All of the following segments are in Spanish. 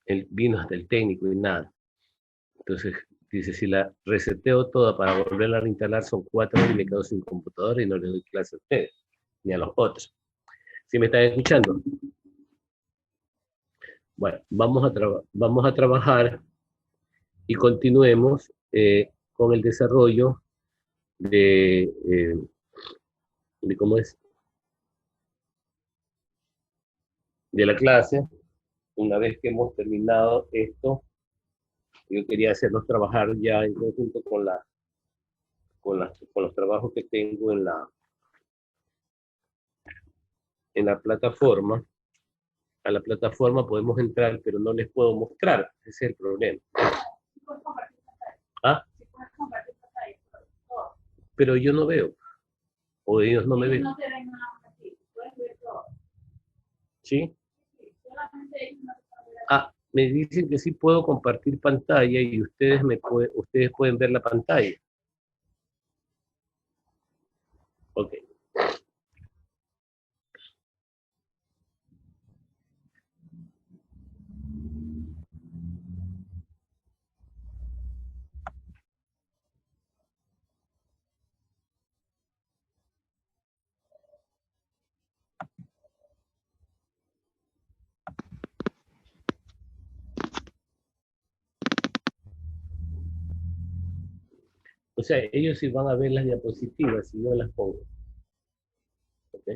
Él vino hasta el técnico y nada. Entonces, dice, si la reseteo toda para volverla a reinstalar son 4 horas y me quedo sin computadora y no le doy clase a ustedes, ni a los otros. ¿Sí me están escuchando? Bueno, vamos a trabajar y continuemos con el desarrollo de cómo es, de la clase. Una vez que hemos terminado esto, yo quería hacerlos trabajar ya en conjunto con los trabajos que tengo en la plataforma. A la plataforma podemos entrar, pero no les puedo mostrar. Ese es el problema. ¿Ah? Pero yo no veo. O ellos no me ven. ¿Sí? Ah, me dicen que sí puedo compartir pantalla y ustedes pueden ver la pantalla. Ok. O sea, ellos sí van a ver las diapositivas si yo las pongo. ¿Ok?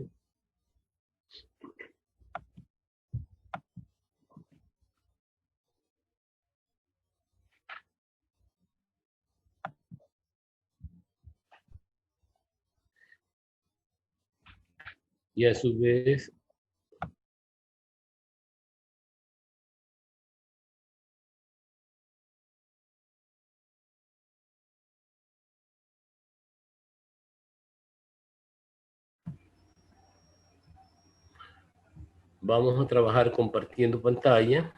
Y a su vez, vamos a trabajar compartiendo pantalla.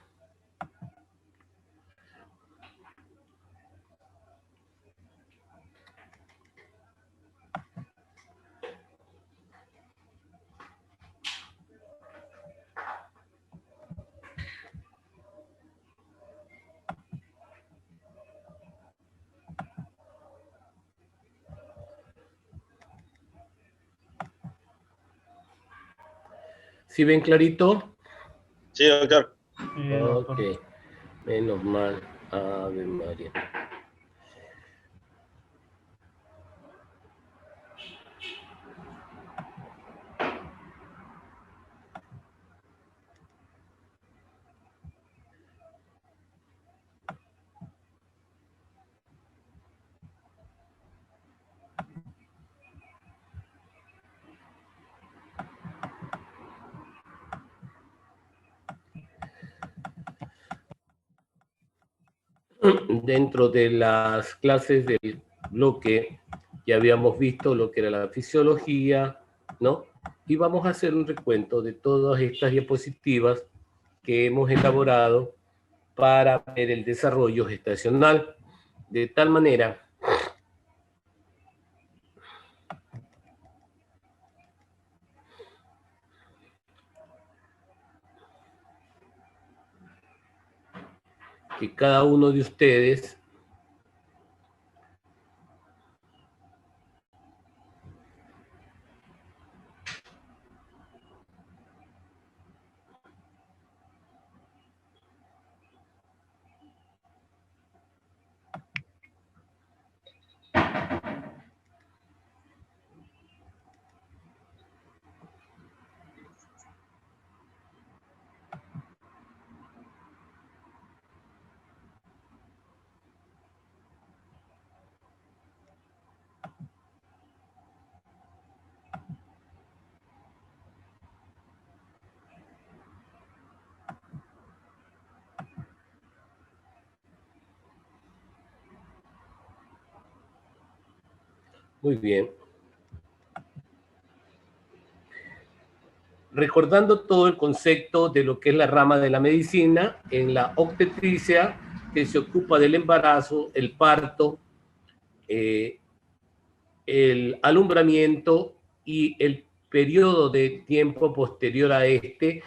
¿Sí ven clarito? Sí, doctor. Ok, menos mal. Ave María. Dentro de las clases del bloque ya habíamos visto lo que era la fisiología, ¿no? Y vamos a hacer un recuento de todas estas diapositivas que hemos elaborado para ver el desarrollo gestacional, de tal manera que cada uno de ustedes muy bien. Recordando todo el concepto de lo que es la rama de la medicina, en la obstetricia, que se ocupa del embarazo, el parto, el alumbramiento y el periodo de tiempo posterior a este,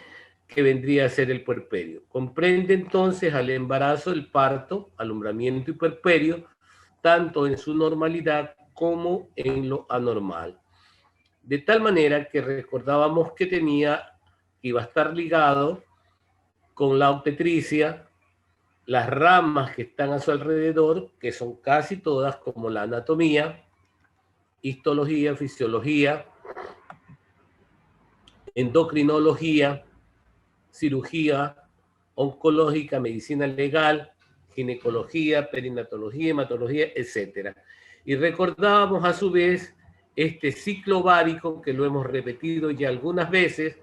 que vendría a ser el puerperio. Comprende entonces al embarazo, el parto, alumbramiento y puerperio, tanto en su normalidad como en lo anormal. De tal manera que recordábamos que iba a estar ligado con la obstetricia, las ramas que están a su alrededor, que son casi todas como la anatomía, histología, fisiología, endocrinología, cirugía oncológica, medicina legal, ginecología, perinatología, hematología, etc. Y recordábamos a su vez este ciclo ovárico, que lo hemos repetido ya algunas veces,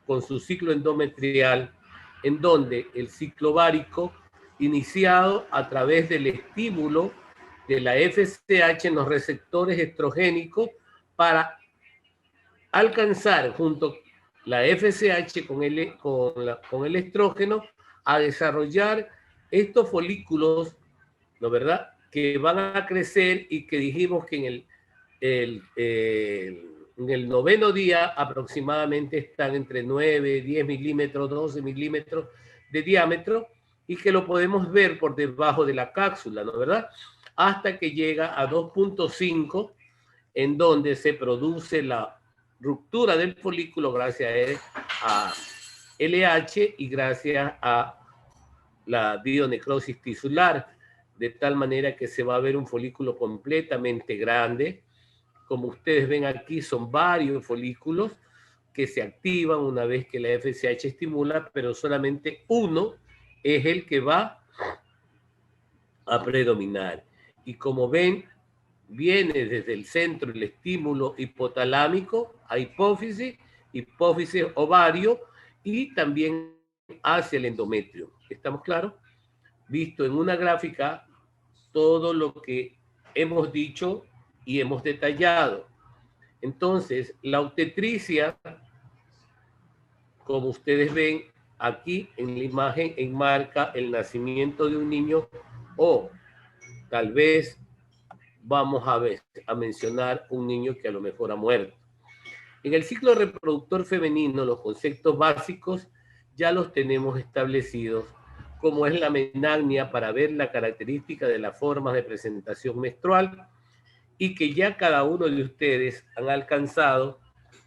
con su ciclo endometrial, en donde el ciclo ovárico, iniciado a través del estímulo de la FSH en los receptores estrogénicos, para alcanzar junto la FSH con el estrógeno a desarrollar estos folículos, ¿no verdad?, que van a crecer y que dijimos que en el noveno día aproximadamente están entre 9, 10 milímetros, 12 milímetros de diámetro, y que lo podemos ver por debajo de la cápsula, ¿no verdad?, hasta que llega a 2.5, en donde se produce la ruptura del folículo gracias a LH y gracias a la bionecrosis tisular, de tal manera que se va a ver un folículo completamente grande. Como ustedes ven aquí, son varios folículos que se activan una vez que la FSH estimula, pero solamente uno es el que va a predominar. Y como ven, viene desde el centro el estímulo hipotalámico a hipófisis, hipófisis ovario y también hacia el endometrio. ¿Estamos claros? Visto en una gráfica todo lo que hemos dicho y hemos detallado. Entonces, la obstetricia, como ustedes ven aquí en la imagen, enmarca el nacimiento de un niño, o tal vez vamos a mencionar un niño que a lo mejor ha muerto. En el ciclo reproductor femenino, los conceptos básicos ya los tenemos establecidos, como es la menagnia, para ver la característica de las formas de presentación menstrual, y que ya cada uno de ustedes han alcanzado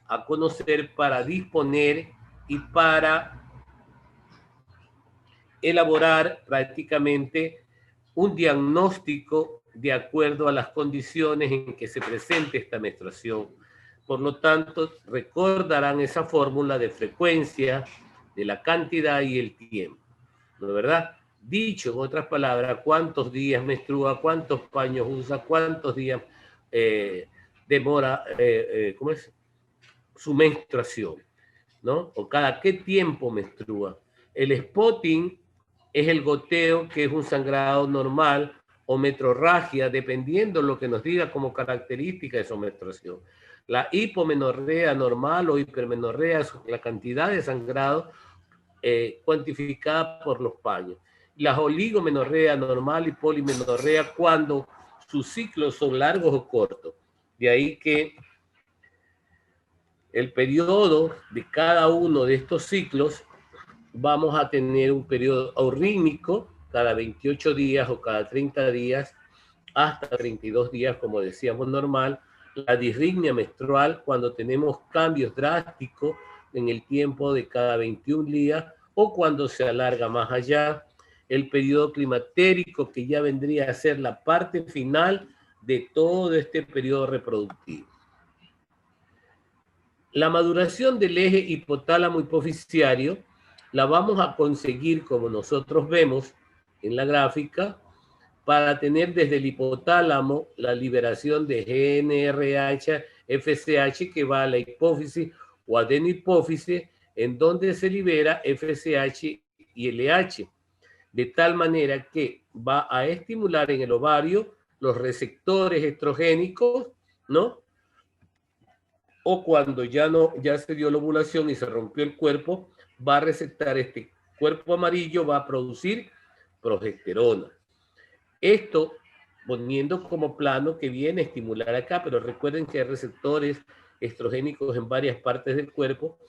a conocer para disponer y para elaborar prácticamente un diagnóstico de acuerdo a las condiciones en que se presente esta menstruación. Por lo tanto, recordarán esa fórmula de frecuencia, de la cantidad y el tiempo, ¿no es verdad? Dicho en otras palabras, cuántos días menstrua, cuántos paños usa, cuántos días demora, ¿cómo es?, su menstruación, ¿no? O cada qué tiempo menstrua. El spotting es el goteo, que es un sangrado normal, o metrorragia, dependiendo de lo que nos diga como característica de su menstruación. La hipomenorrea normal o hipermenorrea es la cantidad de sangrado cuantificada por los paños. La oligomenorrea normal y polimenorrea cuando sus ciclos son largos o cortos. De ahí que el periodo de cada uno de estos ciclos, vamos a tener un periodo aurrímico cada 28 días o cada 30 días, hasta 32 días, como decíamos normal. La disritmia menstrual, cuando tenemos cambios drásticos en el tiempo de cada 21 días o cuando se alarga más allá. El periodo climatérico, que ya vendría a ser la parte final de todo este periodo reproductivo. La maduración del eje hipotálamo hipoficiario la vamos a conseguir, como nosotros vemos en la gráfica, para tener desde el hipotálamo la liberación de GNRH, FSH, que va a la hipófisis o adenohipófisis, en donde se libera FSH y LH, de tal manera que va a estimular en el ovario los receptores estrogénicos, ¿no? O cuando ya se dio la ovulación y se rompió el cuerpo, va a receptar este cuerpo amarillo, va a producir progesterona. Esto poniendo como plano que viene a estimular acá, pero recuerden que hay receptores estrogénicos en varias partes del cuerpo,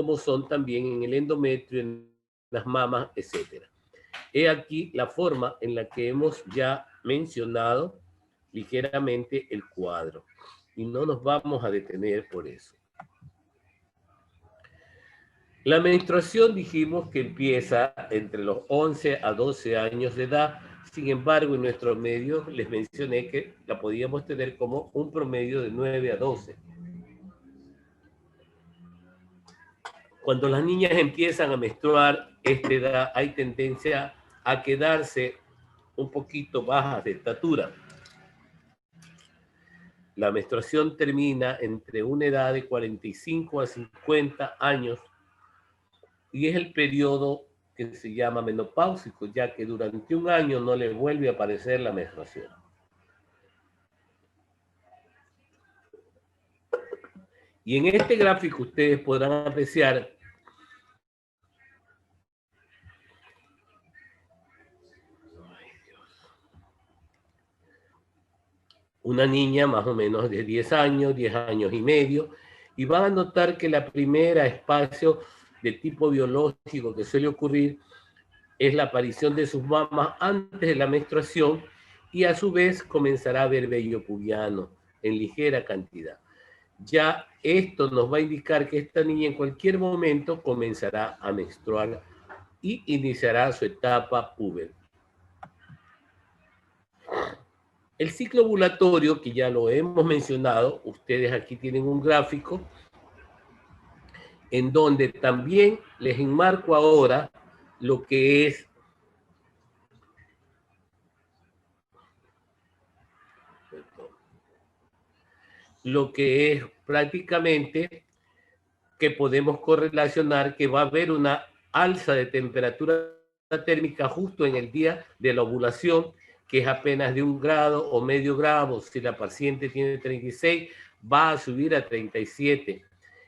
como son también en el endometrio, en las mamas, etc. He aquí la forma en la que hemos ya mencionado ligeramente el cuadro. Y no nos vamos a detener por eso. La menstruación dijimos que empieza entre los 11 a 12 años de edad. Sin embargo, en nuestros medios les mencioné que la podíamos tener como un promedio de 9 a 12. Cuando las niñas empiezan a menstruar, esta edad hay tendencia a quedarse un poquito bajas de estatura. La menstruación termina entre una edad de 45 a 50 años y es el periodo que se llama menopáusico, ya que durante un año no le vuelve a aparecer la menstruación. Y en este gráfico ustedes podrán apreciar una niña más o menos de 10 años y medio, y van a notar que la primera espacio de tipo biológico que suele ocurrir es la aparición de sus mamas antes de la menstruación y a su vez comenzará a haber vello pubiano en ligera cantidad. Ya esto nos va a indicar que esta niña en cualquier momento comenzará a menstruar y iniciará su etapa puber. El ciclo ovulatorio, que ya lo hemos mencionado, ustedes aquí tienen un gráfico en donde también les enmarco ahora lo que es prácticamente que podemos correlacionar que va a haber una alza de temperatura térmica justo en el día de la ovulación, que es apenas de 1 grado o medio grado. Si la paciente tiene 36, va a subir a 37.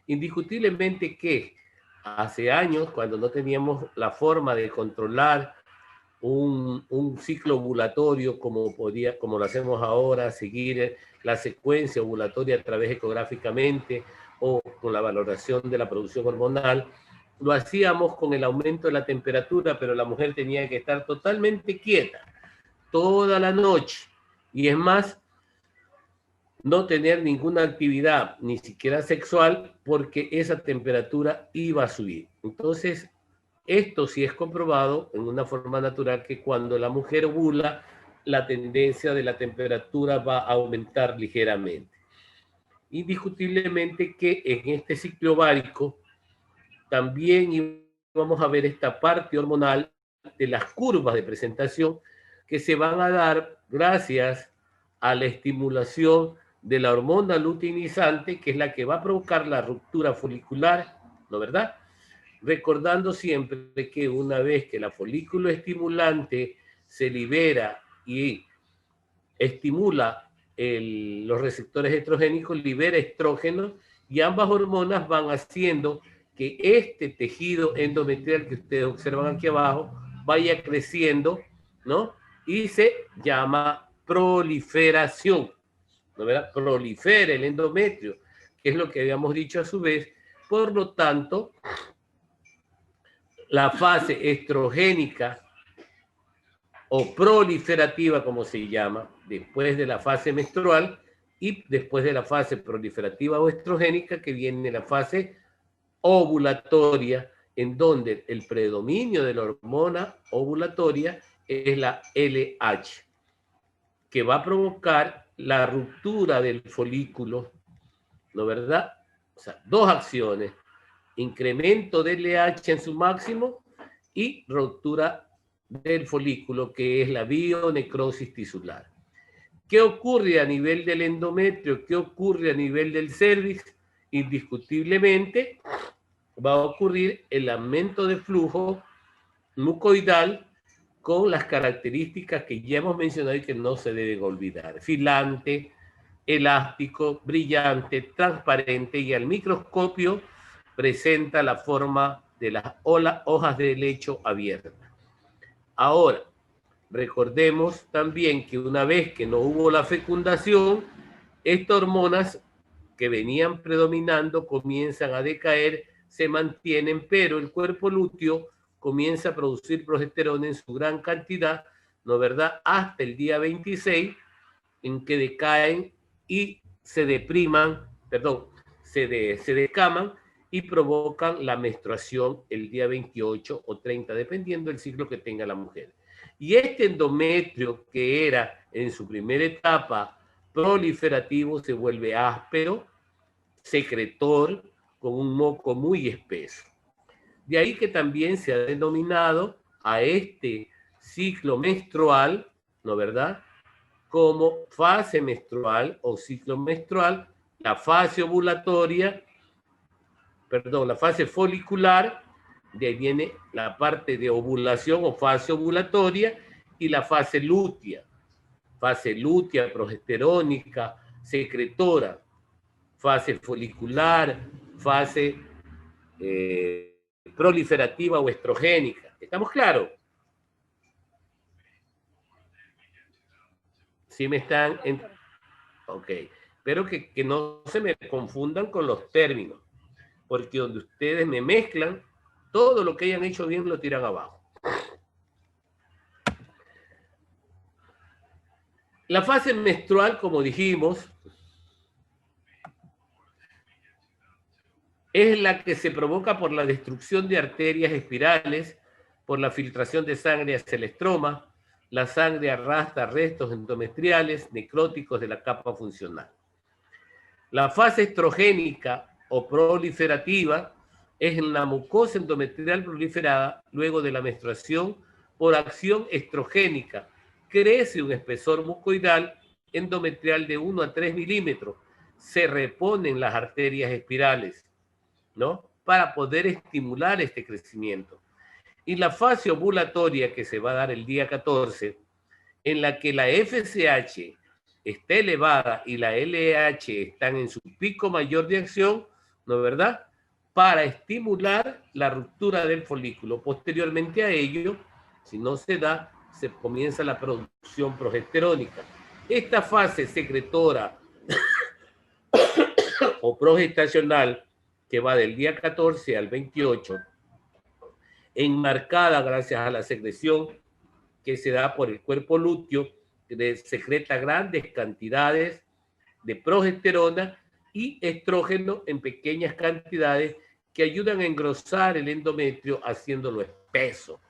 Indiscutiblemente que hace años, cuando no teníamos la forma de controlar un ciclo ovulatorio como lo hacemos ahora, seguir la secuencia ovulatoria a través ecográficamente o con la valoración de la producción hormonal, lo hacíamos con el aumento de la temperatura, pero la mujer tenía que estar totalmente quieta toda la noche. Y es más, no tener ninguna actividad, ni siquiera sexual, porque esa temperatura iba a subir. Entonces, esto sí es comprobado en una forma natural que cuando la mujer ovula, la tendencia de la temperatura va a aumentar ligeramente. Indiscutiblemente que en este ciclo ovárico también vamos a ver esta parte hormonal de las curvas de presentación que se van a dar gracias a la estimulación de la hormona luteinizante, que es la que va a provocar la ruptura folicular, ¿no verdad? Recordando siempre que una vez que la folículo estimulante se libera y estimula los receptores estrogénicos, libera estrógenos y ambas hormonas van haciendo que este tejido endometrial que ustedes observan aquí abajo vaya creciendo, ¿no? Y se llama proliferación, ¿no verdad? Prolifera el endometrio, que es lo que habíamos dicho a su vez. Por lo tanto, la fase estrogénica o proliferativa, como se llama, después de la fase menstrual y después de la fase proliferativa o estrogénica, que viene la fase ovulatoria, en donde el predominio de la hormona ovulatoria es la LH, que va a provocar la ruptura del folículo, ¿no verdad? O sea, dos acciones: incremento del LH en su máximo y ruptura del folículo, que es la bionecrosis tisular. ¿Qué ocurre a nivel del endometrio? ¿Qué ocurre a nivel del cervix? Indiscutiblemente va a ocurrir el aumento de flujo mucoidal con las características que ya hemos mencionado y que no se deben olvidar: filante, elástico, brillante, transparente, y al microscopio presenta la forma de las hojas de lecho abiertas. Ahora, recordemos también que una vez que no hubo la fecundación, estas hormonas que venían predominando comienzan a decaer, se mantienen, pero el cuerpo lúteo comienza a producir progesterona en su gran cantidad, ¿no es verdad?, hasta el día 26, en que decaen y se depriman, perdón, se decaman y provocan la menstruación el día 28 o 30, dependiendo del ciclo que tenga la mujer. Y este endometrio, que era en su primera etapa proliferativo, se vuelve áspero, secretor, con un moco muy espeso. De ahí que también se ha denominado a este ciclo menstrual, ¿no es verdad?, como fase menstrual o ciclo menstrual, la fase ovulatoria, perdón, la fase folicular, de ahí viene la parte de ovulación o fase ovulatoria, y la fase lútea, progesterónica, secretora, fase folicular, fase proliferativa o estrogénica. ¿Estamos claros? ¿Sí me están? Ok. Pero que no se me confundan con los términos, porque donde ustedes me mezclan, todo lo que hayan hecho bien lo tiran abajo. La fase menstrual, como dijimos, es la que se provoca por la destrucción de arterias espirales, por la filtración de sangre hacia el estroma. La sangre arrastra restos endometriales necróticos de la capa funcional. La fase estrogénica o proliferativa es en la mucosa endometrial proliferada luego de la menstruación por acción estrogénica. Crece un espesor mucoidal endometrial de 1 a 3 milímetros. Se reponen las arterias espirales, ¿no?, para poder estimular este crecimiento. Y la fase ovulatoria, que se va a dar el día 14, en la que la FSH está elevada y la LH están en su pico mayor de acción, ¿no es verdad?, para estimular la ruptura del folículo. Posteriormente a ello, si no se da, se comienza la producción progesterónica. Esta fase secretora o progestacional, que va del día 14 al 28, enmarcada gracias a la secreción que se da por el cuerpo lúteo, que secreta grandes cantidades de progesterona y estrógeno en pequeñas cantidades que ayudan a engrosar el endometrio haciéndolo espeso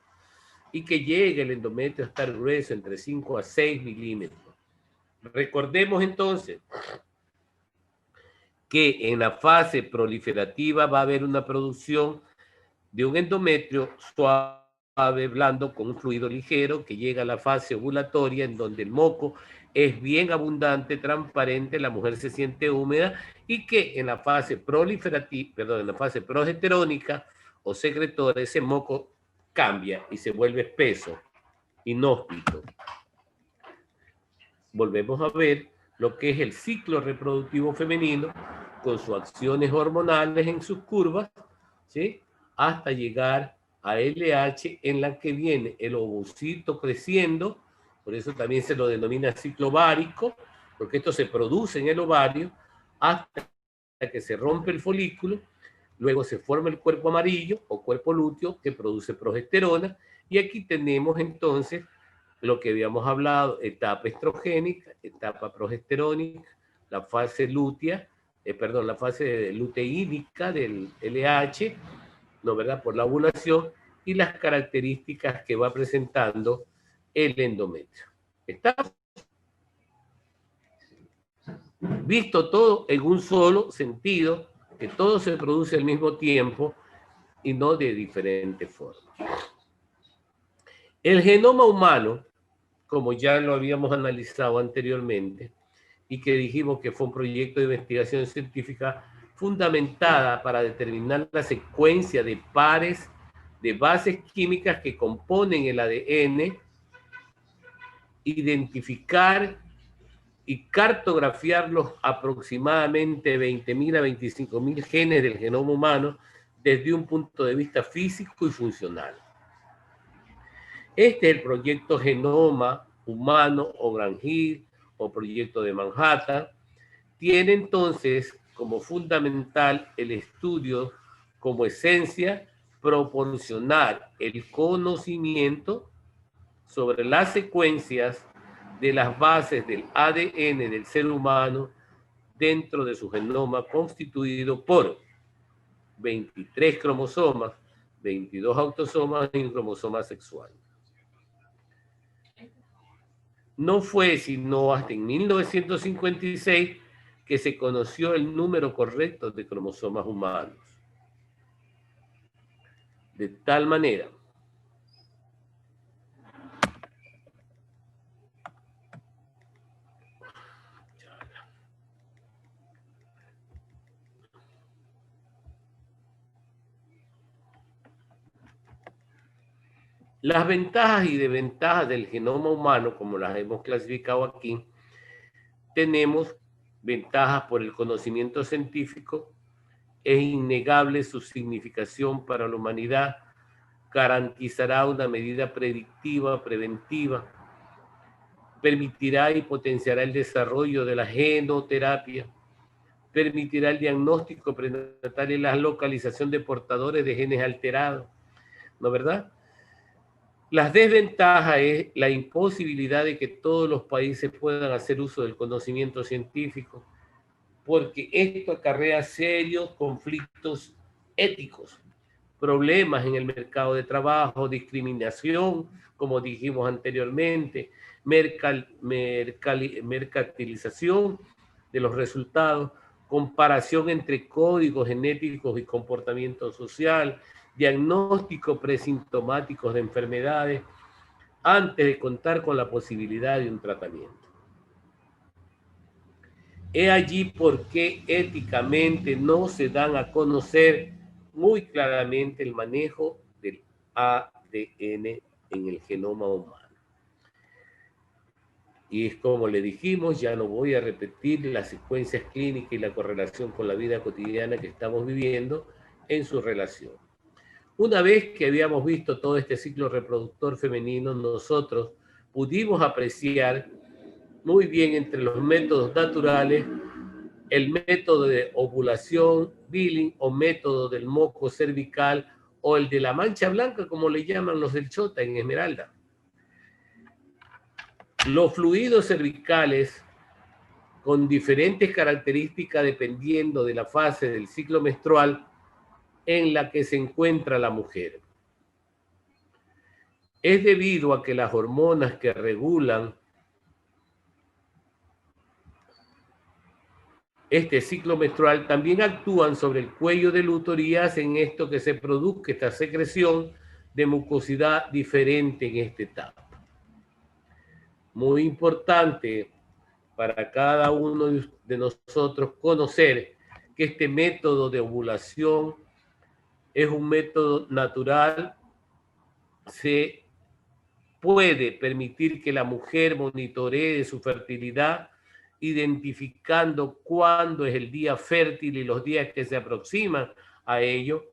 y que llegue el endometrio a estar grueso entre 5 a 6 milímetros. Recordemos entonces que en la fase proliferativa va a haber una producción de un endometrio suave, blando, con un fluido ligero, que llega a la fase ovulatoria, en donde el moco es bien abundante, transparente, la mujer se siente húmeda, y que en la fase proliferativa, perdón, en la fase progesterónica o secretora, ese moco cambia y se vuelve espeso, inhóspito. Volvemos a ver lo que es el ciclo reproductivo femenino con sus acciones hormonales en sus curvas, ¿sí?, hasta llegar a LH, en la que viene el ovocito creciendo. Por eso también se lo denomina ciclo ovárico, porque esto se produce en el ovario hasta que se rompe el folículo. Luego se forma el cuerpo amarillo o cuerpo lúteo, que produce progesterona, y aquí tenemos entonces lo que habíamos hablado: etapa estrogénica, etapa progesterónica, la fase lútea, la fase luteínica del LH, ¿no, verdad?, por la ovulación, y las características que va presentando el endometrio. Está visto todo en un solo sentido, que todo se produce al mismo tiempo y no de diferentes formas. El genoma humano, como ya lo habíamos analizado anteriormente, y que dijimos que fue un proyecto de investigación científica fundamentada para determinar la secuencia de pares de bases químicas que componen el ADN, identificar y cartografiar los aproximadamente 20.000 a 25.000 genes del genoma humano desde un punto de vista físico y funcional. Este es el proyecto Genoma Humano o Grand Hill o proyecto de Manhattan. Tiene entonces como fundamental el estudio como esencia proporcionar el conocimiento sobre las secuencias de las bases del ADN del ser humano dentro de su genoma constituido por 23 cromosomas, 22 autosomas y un cromosoma sexual. No fue sino hasta en 1956 que se conoció el número correcto de cromosomas humanos. De tal manera las ventajas y desventajas del genoma humano, como las hemos clasificado aquí, tenemos ventajas por el conocimiento científico, es innegable su significación para la humanidad, garantizará una medida predictiva, preventiva, permitirá y potenciará el desarrollo de la genoterapia, permitirá el diagnóstico prenatal y la localización de portadores de genes alterados, ¿no es verdad? Las desventajas es la imposibilidad de que todos los países puedan hacer uso del conocimiento científico, porque esto acarrea serios conflictos éticos, problemas en el mercado de trabajo, discriminación, como dijimos anteriormente, mercantilización de los resultados, comparación entre códigos genéticos y comportamiento social, diagnóstico presintomáticos de enfermedades, antes de contar con la posibilidad de un tratamiento. He allí por qué éticamente no se dan a conocer muy claramente el manejo del ADN en el genoma humano. Y es como le dijimos, ya no voy a repetir las secuencias clínicas y la correlación con la vida cotidiana que estamos viviendo en su relación. Una vez que habíamos visto todo este ciclo reproductor femenino, nosotros pudimos apreciar muy bien entre los métodos naturales el método de ovulación, Billing, o método del moco cervical, o el de la mancha blanca, como le llaman los del Chota en Esmeralda. Los fluidos cervicales, con diferentes características dependiendo de la fase del ciclo menstrual en la que se encuentra la mujer. Es debido a que las hormonas que regulan este ciclo menstrual también actúan sobre el cuello del útero y hacen esto que se produzca esta secreción de mucosidad diferente en esta etapa. Muy importante para cada uno de nosotros conocer que este método de ovulación es un método natural. Se puede permitir que la mujer monitoree su fertilidad, identificando cuándo es el día fértil y los días que se aproximan a ello.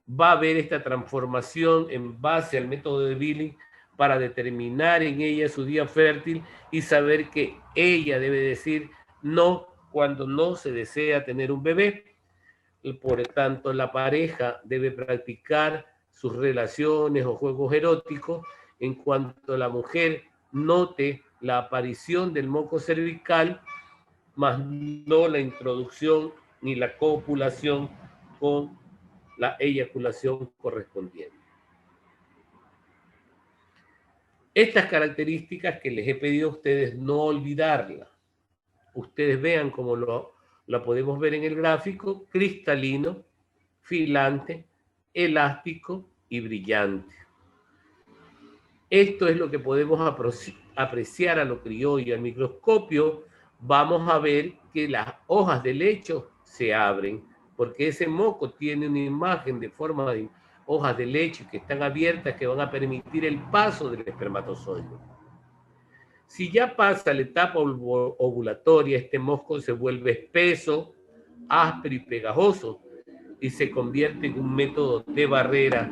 Va a haber esta transformación en base al método de Billing para determinar en ella su día fértil y saber que ella debe decir no cuando no se desea tener un bebé. Y por tanto, la pareja debe practicar sus relaciones o juegos eróticos en cuanto la mujer note la aparición del moco cervical, más no la introducción ni la copulación con la eyaculación correspondiente. Estas características que les he pedido a ustedes no olvidarlas. Ustedes vean cómo la podemos ver en el gráfico: cristalino, filante, elástico y brillante. Esto es lo que podemos apreciar a lo criollo. Al microscopio vamos a ver que las hojas del lecho se abren, porque ese moco tiene una imagen de forma de hojas de leche que están abiertas, que van a permitir el paso del espermatozoide. Si ya pasa la etapa ovulatoria, este moco se vuelve espeso, áspero y pegajoso y se convierte en un método de barrera.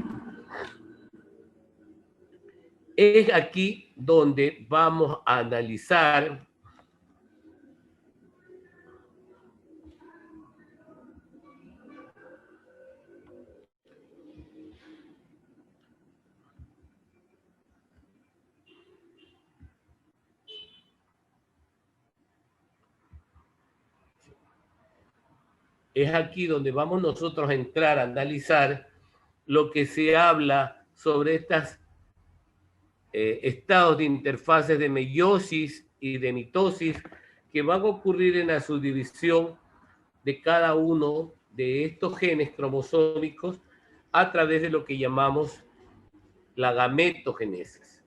Es aquí donde vamos a analizar es aquí donde vamos nosotros a entrar a analizar lo que se habla sobre estos estados de interfaces de meiosis y de mitosis que van a ocurrir en la subdivisión de cada uno de estos genes cromosómicos a través de lo que llamamos la gametogénesis.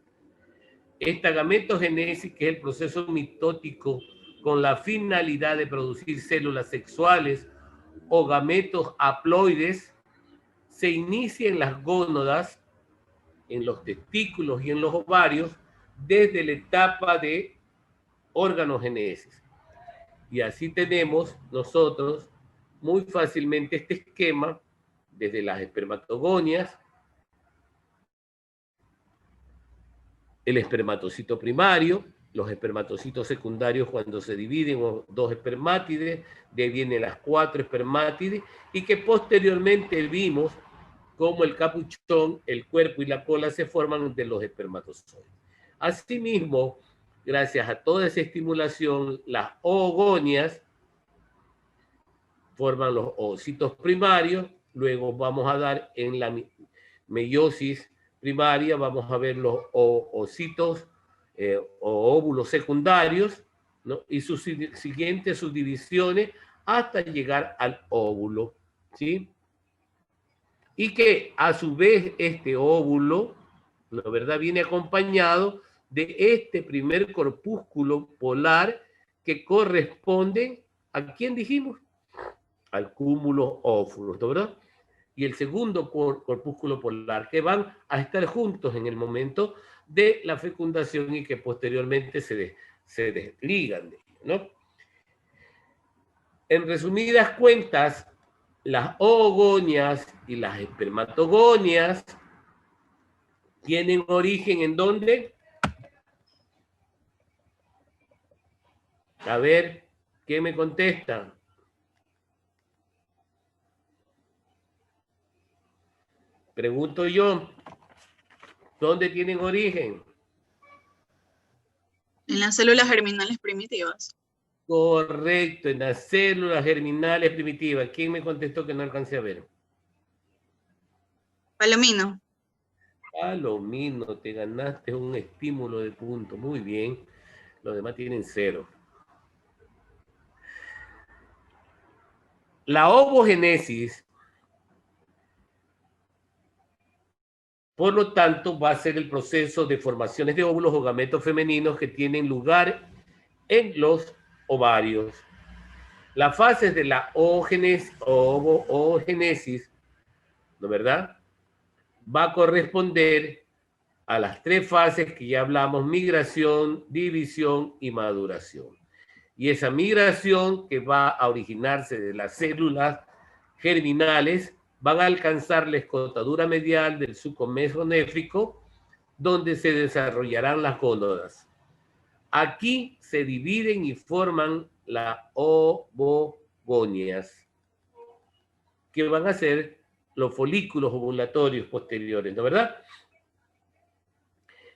Esta gametogénesis, que es el proceso mitótico con la finalidad de producir células sexuales o gametos haploides, se inicia en las gónadas, en los testículos y en los ovarios desde la etapa de organogénesis. Y así tenemos nosotros muy fácilmente este esquema desde las espermatogonias, el espermatocito primario, los espermatocitos secundarios cuando se dividen en dos espermátides, de ahí vienen las 4 espermátides, y que posteriormente vimos cómo el capuchón, el cuerpo y la cola se forman de los espermatozoides. Asimismo, gracias a toda esa estimulación, las oogonias forman los ovocitos primarios, luego vamos a dar en la meiosis primaria, vamos a ver los ovocitos o óvulos secundarios, ¿no? Y sus siguientes subdivisiones hasta llegar al óvulo, ¿sí? Y que a su vez este óvulo, la verdad, viene acompañado de este primer corpúsculo polar que corresponde a quién dijimos, al cúmulo óvulos, ¿verdad? Y el segundo corpúsculo polar, que van a estar juntos en el momento de la fecundación y que posteriormente se desligan de ello, ¿no? En resumidas cuentas, las oogonias y las espermatogonias tienen origen ¿en dónde? A ver, ¿qué me contesta? Pregunto yo, ¿dónde tienen origen? En las células germinales primitivas. Correcto, en las células germinales primitivas. ¿Quién me contestó que no alcancé a ver? Palomino. Palomino, te ganaste un estímulo de punto. Muy bien. Los demás tienen 0. La ovogénesis, por lo tanto, va a ser el proceso de formaciones de óvulos o gametos femeninos que tienen lugar en los ovarios. Las fases de la oogénesis, ¿no verdad? Va a corresponder a las 3 fases que ya hablamos: migración, división y maduración. Y esa migración que va a originarse de las células germinales van a alcanzar la escotadura medial del suco mesonéfrico, donde se desarrollarán las gónadas. Aquí se dividen y forman las ovogonias, que van a ser los folículos ovulatorios posteriores, ¿no verdad?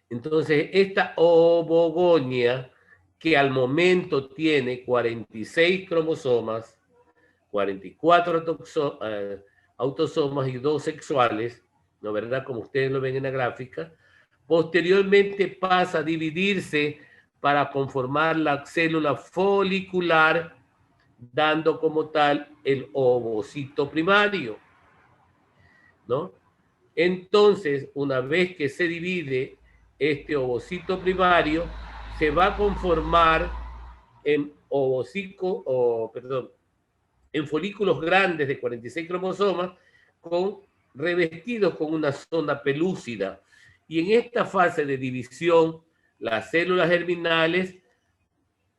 Entonces, esta ovogonia, que al momento tiene 46 cromosomas, 44 autosomas y 2 sexuales, ¿no verdad? Como ustedes lo ven en la gráfica, posteriormente pasa a dividirse para conformar la célula folicular, dando como tal el ovocito primario, ¿no? Entonces, una vez que se divide este ovocito primario, se va a conformar en en folículos grandes de 46 cromosomas, revestidos con una zona pelúcida. Y en esta fase de división, las células germinales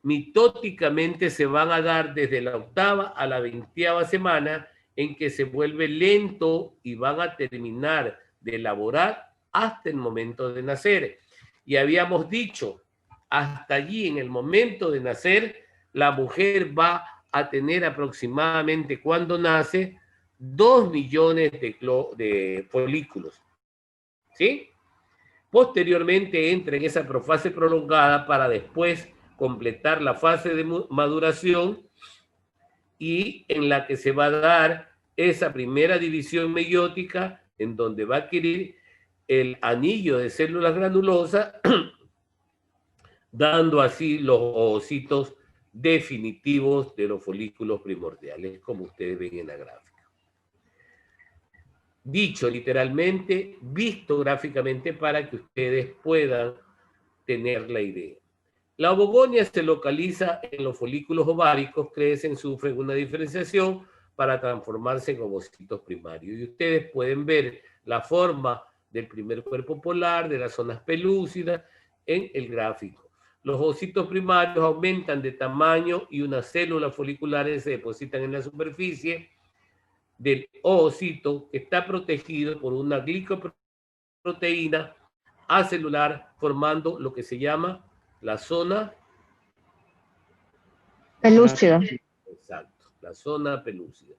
mitóticamente se van a dar desde la 8ª a la 20ª semana, en que se vuelve lento y van a terminar de elaborar hasta el momento de nacer. Y habíamos dicho, hasta allí, en el momento de nacer, la mujer va a tener aproximadamente, cuando nace, 2 millones de folículos. ¿Sí? Posteriormente entra en esa fase prolongada para después completar la fase de maduración y en la que se va a dar esa primera división meiótica en donde va a adquirir el anillo de células granulosas, dando así los ovocitos definitivos de los folículos primordiales, como ustedes ven en la gráfica. Dicho literalmente, visto gráficamente para que ustedes puedan tener la idea. La ovogonia se localiza en los folículos ováricos, crecen, sufren una diferenciación para transformarse en ovocitos primarios. Y ustedes pueden ver la forma del primer cuerpo polar, de las zonas pelúcidas, en el gráfico. Los ovocitos primarios aumentan de tamaño y unas células foliculares se depositan en la superficie del ovocito, que está protegido por una glicoproteína acelular, formando lo que se llama la zona pelúcida. Exacto, la zona pelúcida.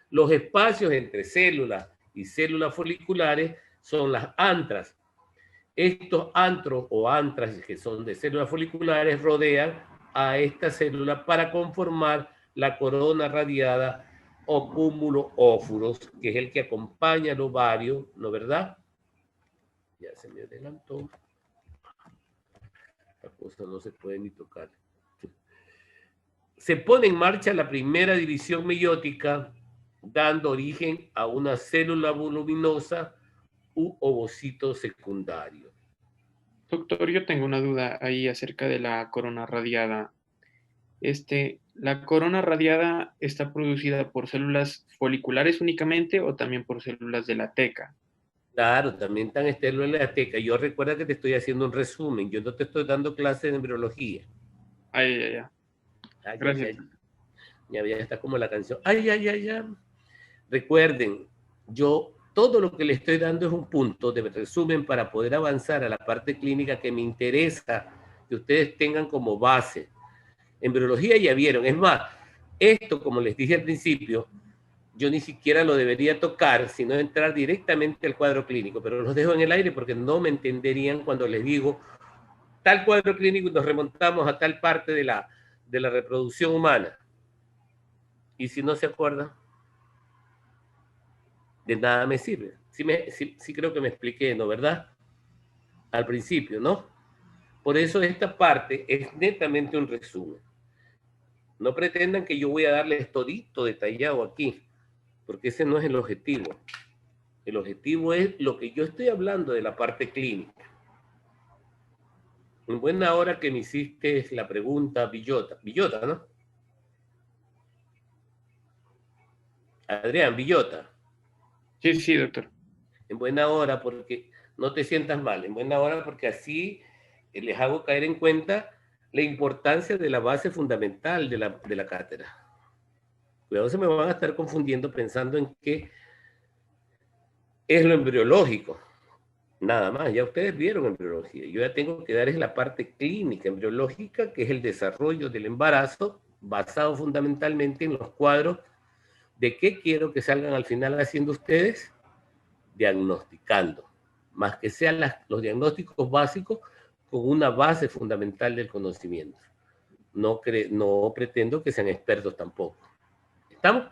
Los espacios entre células y células foliculares son las antras. Estos antros o antras, que son de células foliculares, rodean a esta célula para conformar la corona radiada o cúmulo ófuros, que es el que acompaña al ovario, ¿no verdad? Ya se me adelantó. Esta cosa no se puede ni tocar. Se pone en marcha la primera división meiótica, dando origen a una célula voluminosa u ovocito secundario. Doctor, yo tengo una duda ahí acerca de la corona radiada. ¿La corona radiada está producida por células foliculares únicamente o también por células de la teca? Claro, también están células de la teca. Yo recuerda que te estoy haciendo un resumen. Yo no te estoy dando clases de embriología. Ya. Gracias. Ya está como la canción. Recuerden, todo lo que le estoy dando es un punto de resumen para poder avanzar a la parte clínica que me interesa que ustedes tengan como base. Embriología ya vieron. Es más, esto, como les dije al principio, yo ni siquiera lo debería tocar, sino entrar directamente al cuadro clínico, pero los dejo en el aire porque no me entenderían cuando les digo tal cuadro clínico y nos remontamos a tal parte de la reproducción humana. Y si no se acuerdan, de nada me sirve. Sí creo que me expliqué, ¿no? ¿Verdad? Al principio, ¿no? Por eso esta parte es netamente un resumen. No pretendan que yo voy a darles todito detallado aquí, porque ese no es el objetivo. El objetivo es lo que yo estoy hablando de la parte clínica. En buena hora que me hiciste la pregunta, Villota, ¿no? Adrián, Villota. Sí, doctor. En buena hora, porque no te sientas mal, en buena hora porque así les hago caer en cuenta la importancia de la base fundamental de la cátedra. Cuidado, se me van a estar confundiendo pensando en que es lo embriológico. Nada más, ya ustedes vieron embriología. Yo ya tengo que dar es la parte clínica embriológica, que es el desarrollo del embarazo, basado fundamentalmente en los cuadros de qué quiero que salgan al final haciendo ustedes, diagnosticando, más que sean los diagnósticos básicos con una base fundamental del conocimiento. No pretendo que sean expertos tampoco. ¿Estamos?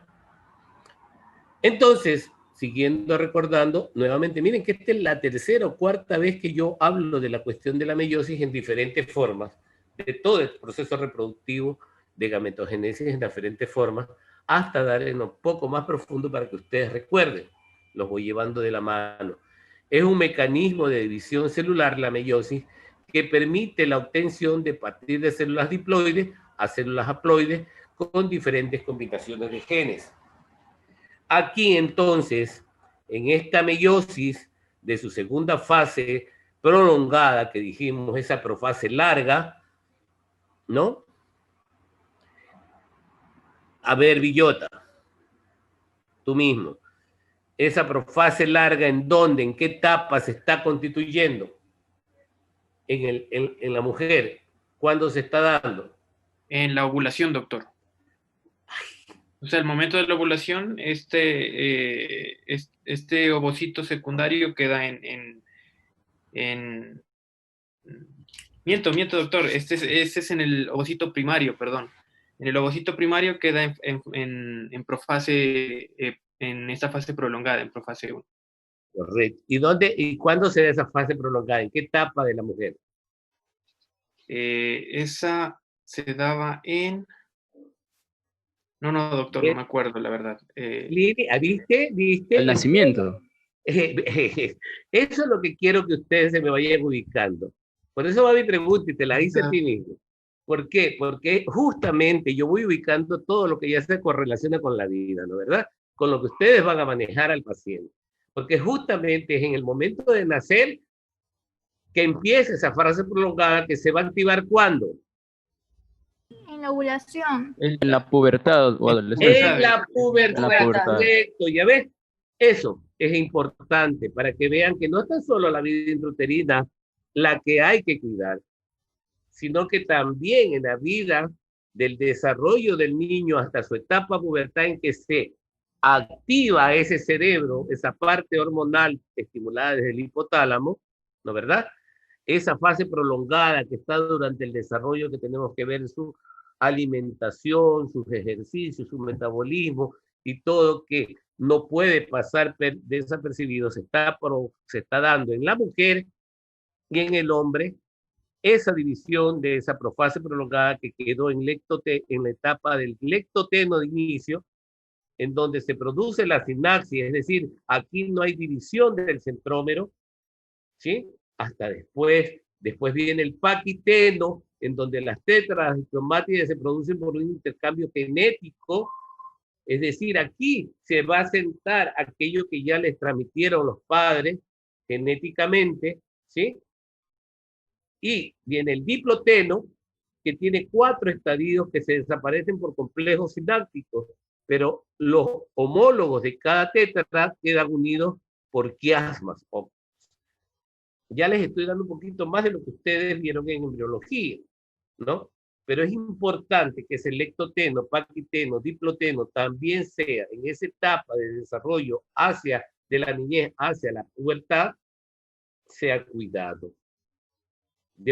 Entonces, siguiendo recordando, nuevamente, miren que esta es la tercera o cuarta vez que yo hablo de la cuestión de la meiosis en diferentes formas, de todo el proceso reproductivo de gametogénesis en diferentes formas, hasta dar en un poco más profundo para que ustedes recuerden. Los voy llevando de la mano. Es un mecanismo de división celular, la meiosis, que permite la obtención de partir de células diploides a células haploides con diferentes combinaciones de genes. Aquí entonces, en esta meiosis de su segunda fase prolongada, que dijimos esa profase larga, ¿no? A ver, Villota, tú mismo. Esa profase larga, ¿en dónde? ¿En qué etapa se está constituyendo? En la mujer. ¿Cuándo se está dando? En la ovulación, doctor. O sea, el momento de la ovulación, este ovocito secundario queda Miento, doctor. Este es en el ovocito primario, perdón. En el ovocito primario queda en profase, en esta fase prolongada, en profase 1. Correcto. ¿Y cuándo se da esa fase prolongada? ¿En qué etapa de la mujer? Esa se daba en... No, doctor, no me acuerdo, la verdad. ¿Viste? Al nacimiento. Eso es lo que quiero que ustedes se me vayan ubicando. Por eso va mi pregunta y te la hice a ti mismo. ¿Por qué? Porque justamente yo voy ubicando todo lo que ya se correlaciona con la vida, ¿no? ¿Verdad? Con lo que ustedes van a manejar al paciente. Porque justamente es en el momento de nacer que empieza esa fase prolongada que se va a activar ¿cuándo? En la ovulación. En la pubertad o adolescencia. En la pubertad, En la pubertad. correcto, ya ves. Eso es importante para que vean que no es tan solo la vida intrauterina la que hay que cuidar, sino que también en la vida del desarrollo del niño hasta su etapa pubertad en que se activa ese cerebro, esa parte hormonal estimulada desde el hipotálamo, ¿no verdad? Esa fase prolongada que está durante el desarrollo que tenemos que ver su alimentación, sus ejercicios, su metabolismo y todo que no puede pasar desapercibido, se está dando en la mujer y en el hombre esa división de esa profase prolongada que quedó en la etapa del lectoteno de inicio, en donde se produce la sinapsis, es decir, aquí no hay división del centrómero, ¿sí? Hasta después viene el paquiteno, en donde las tetras cromátidas se producen por un intercambio genético, es decir, aquí se va a sentar aquello que ya les transmitieron los padres genéticamente, ¿sí? Y viene el diploteno, que tiene 4 estadios que se desaparecen por complejos sinápticos, pero los homólogos de cada tetra quedan unidos por quiasmas. Ya les estoy dando un poquito más de lo que ustedes vieron en embriología, ¿no? Pero es importante que ese lectoteno, paquiteno, diploteno también sea en esa etapa de desarrollo de la niñez hacia la pubertad, sea cuidado.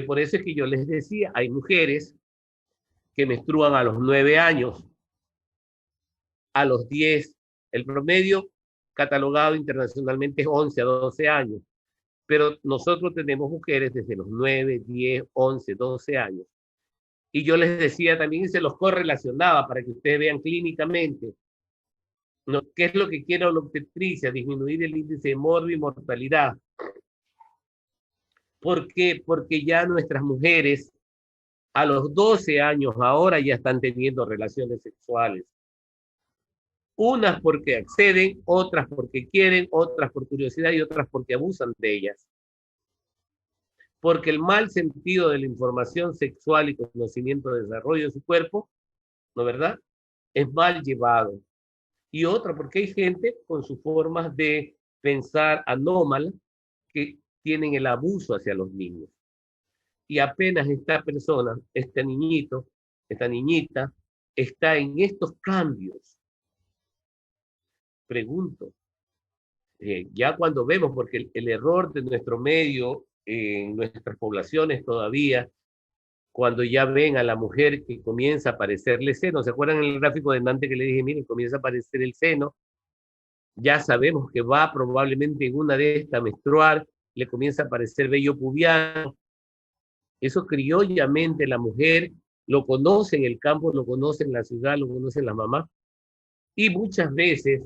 Por eso es que yo les decía, hay mujeres que menstruan a los 9 años, a los 10, el promedio catalogado internacionalmente es 11 a 12 años, pero nosotros tenemos mujeres desde los 9, 10, 11, 12 años. Y yo les decía también, y se los correlacionaba para que ustedes vean clínicamente, ¿no? ¿Qué es lo que quiere la obstetricia? Disminuir el índice de mortalidad. ¿Por qué? Porque ya nuestras mujeres a los 12 años ahora ya están teniendo relaciones sexuales. Unas porque acceden, otras porque quieren, otras por curiosidad y otras porque abusan de ellas. Porque el mal sentido de la información sexual y conocimiento de desarrollo de su cuerpo, ¿no verdad? Es mal llevado. Y otra porque hay gente con sus formas de pensar anómalas que tienen el abuso hacia los niños. Y apenas esta persona, este niñito, esta niñita, está en estos cambios. Pregunto, ya cuando vemos, porque el error de nuestro medio, en nuestras poblaciones todavía, cuando ya ven a la mujer que comienza a aparecerle seno, ¿se acuerdan en el gráfico de Dante que le dije, miren, comienza a aparecer el seno, ya sabemos que va probablemente en una de estas menstruar, le comienza a aparecer vello pubiano, eso criollamente la mujer lo conoce en el campo, lo conoce en la ciudad, lo conoce la mamá, y muchas veces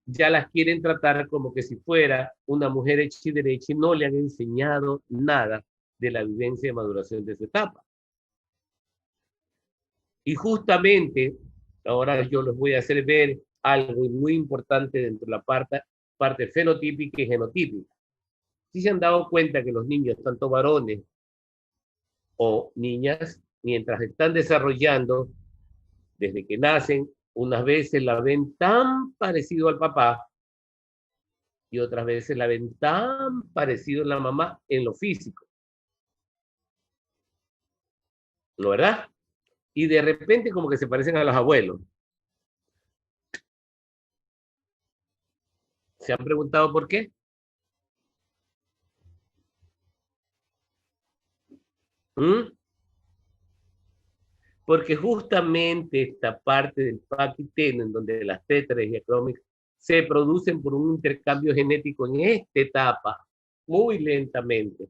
ya las quieren tratar como que si fuera una mujer hecha y derecha y no le han enseñado nada de la vivencia de maduración de su etapa. Y justamente, ahora yo les voy a hacer ver algo muy importante dentro de la parte fenotípica y genotípica. Si se han dado cuenta que los niños, tanto varones o niñas, mientras están desarrollando, desde que nacen, unas veces la ven tan parecido al papá y otras veces la ven tan parecido a la mamá en lo físico. ¿No verdad? Y de repente como que se parecen a los abuelos. ¿Se han preguntado por qué? ¿Mm? Porque justamente esta parte del paquiteno, en donde las tetras y acrómicas se producen por un intercambio genético en esta etapa, muy lentamente.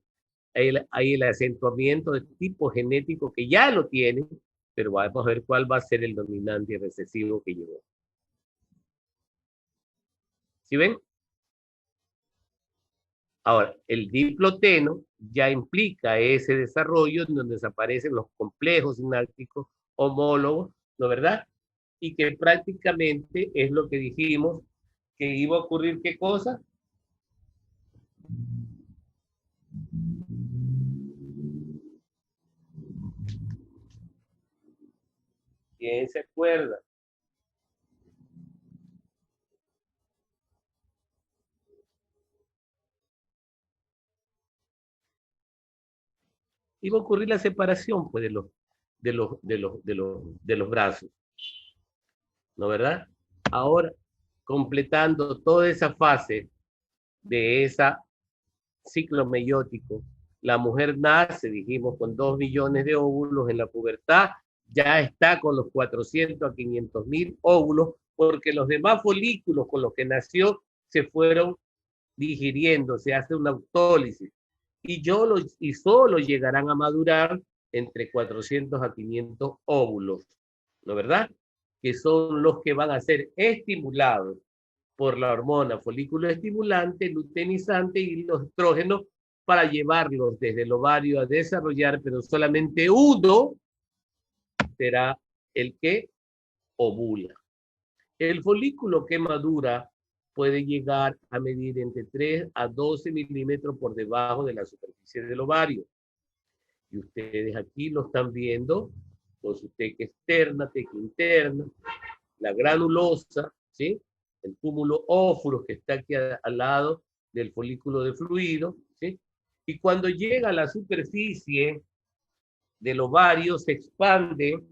Hay el acentuamiento de tipo genético que ya lo tiene, pero vamos a ver cuál va a ser el dominante y recesivo que llegó. ¿Sí ven? Ahora, el diploteno ya implica ese desarrollo en donde desaparecen los complejos sinápticos homólogos, ¿no verdad? Y que prácticamente es lo que dijimos que iba a ocurrir, ¿qué cosa? ¿Quién se acuerda? Iba a ocurrir la separación pues, de los brazos, ¿no verdad? Ahora, completando toda esa fase de ese ciclo meiótico, la mujer nace, dijimos, con 2 millones de óvulos en la pubertad, ya está con los 400 a 500.000 óvulos, porque los demás folículos con los que nació se fueron digiriendo, se hace una autólisis, y solo llegarán a madurar entre 400 a 500 óvulos, ¿no verdad? Que son los que van a ser estimulados por la hormona folículo estimulante, luteinizante y los estrógenos para llevarlos desde el ovario a desarrollar, pero solamente uno será el que ovula. El folículo que madura puede llegar a medir entre 3 a 12 milímetros por debajo de la superficie del ovario. Y ustedes aquí lo están viendo con su teca externa, teca interna, la granulosa, ¿sí? El cúmulo óvulos que está aquí al lado del folículo de fluido, ¿sí? Y cuando llega a la superficie del ovario se expande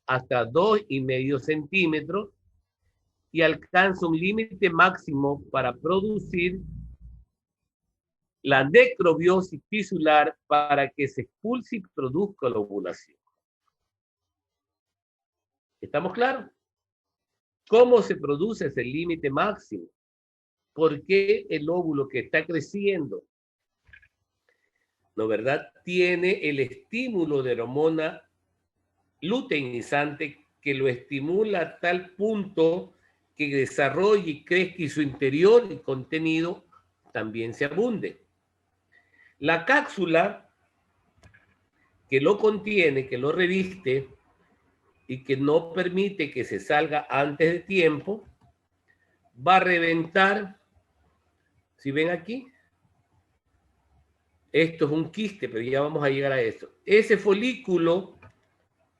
hasta 2,5 centímetros y alcanza un límite máximo para producir la necrobiosis tisular para que se expulse y produzca la ovulación. ¿Estamos claros? ¿Cómo se produce ese límite máximo? ¿Por qué el óvulo que está creciendo, ¿no verdad?, tiene el estímulo de hormona luteinizante que lo estimula a tal punto que desarrolle y crezca y su interior y contenido también se abunde? La cápsula que lo contiene, que lo reviste y que no permite que se salga antes de tiempo, va a reventar. ¿Sí ven aquí? Esto es un quiste, pero ya vamos a llegar a eso. Ese folículo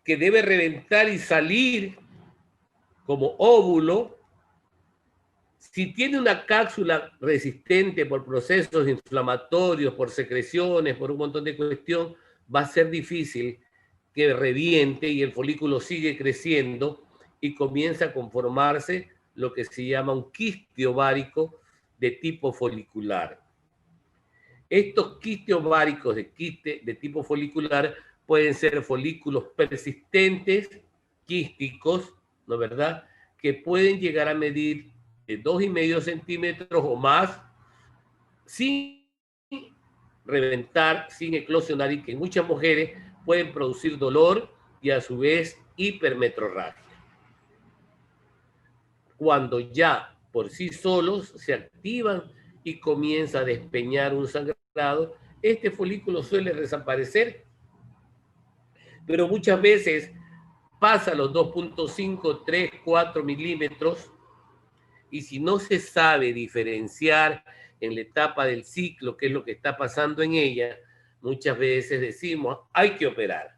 que debe reventar y salir como óvulo, si tiene una cápsula resistente por procesos inflamatorios, por secreciones, por un montón de cuestiones, va a ser difícil que reviente y el folículo sigue creciendo y comienza a conformarse lo que se llama un quiste ovárico de tipo folicular. Estos quistes ováricos de tipo folicular pueden ser folículos persistentes, quísticos, ¿no verdad?, que pueden llegar a medir de 2,5 centímetros o más sin reventar, sin eclosionar, y que en muchas mujeres pueden producir dolor y a su vez hipermetrorragia. Cuando ya por sí solos se activan y comienza a despeñar un sangrado, este folículo suele desaparecer, pero muchas veces pasa los 2,5, 3, 4 milímetros, y si no se sabe diferenciar en la etapa del ciclo qué es lo que está pasando en ella, muchas veces decimos, hay que operar.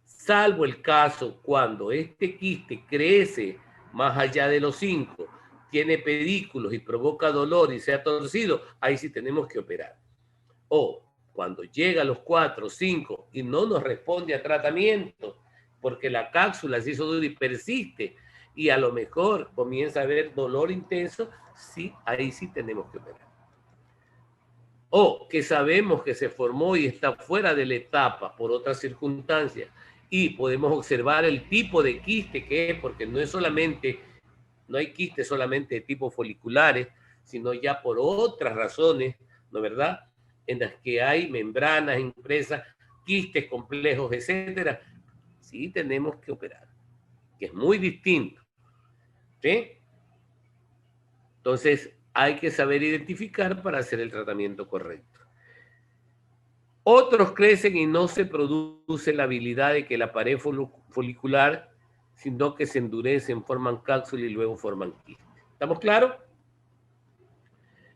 Salvo el caso cuando este quiste crece más allá de los 5, tiene pedículos y provoca dolor y se ha torcido, ahí sí tenemos que operar. O cuando llega a los 4, 5 y no nos responde a tratamiento, porque la cápsula se hizo dura y persiste, y a lo mejor comienza a haber dolor intenso, sí, ahí sí tenemos que operar. O que sabemos que se formó y está fuera de la etapa por otras circunstancias y podemos observar el tipo de quiste que es, porque no es solamente, no hay quistes solamente de tipo foliculares, sino ya por otras razones, ¿no es verdad?, en las que hay membranas impresas, quistes complejos, etcétera. Sí tenemos que operar, que es muy distinto, ¿sí? Entonces, hay que saber identificar para hacer el tratamiento correcto. Otros crecen y no se produce la habilidad de que la pared folicular, sino que se endurecen, forman cápsula y luego forman quiste. ¿Estamos claros?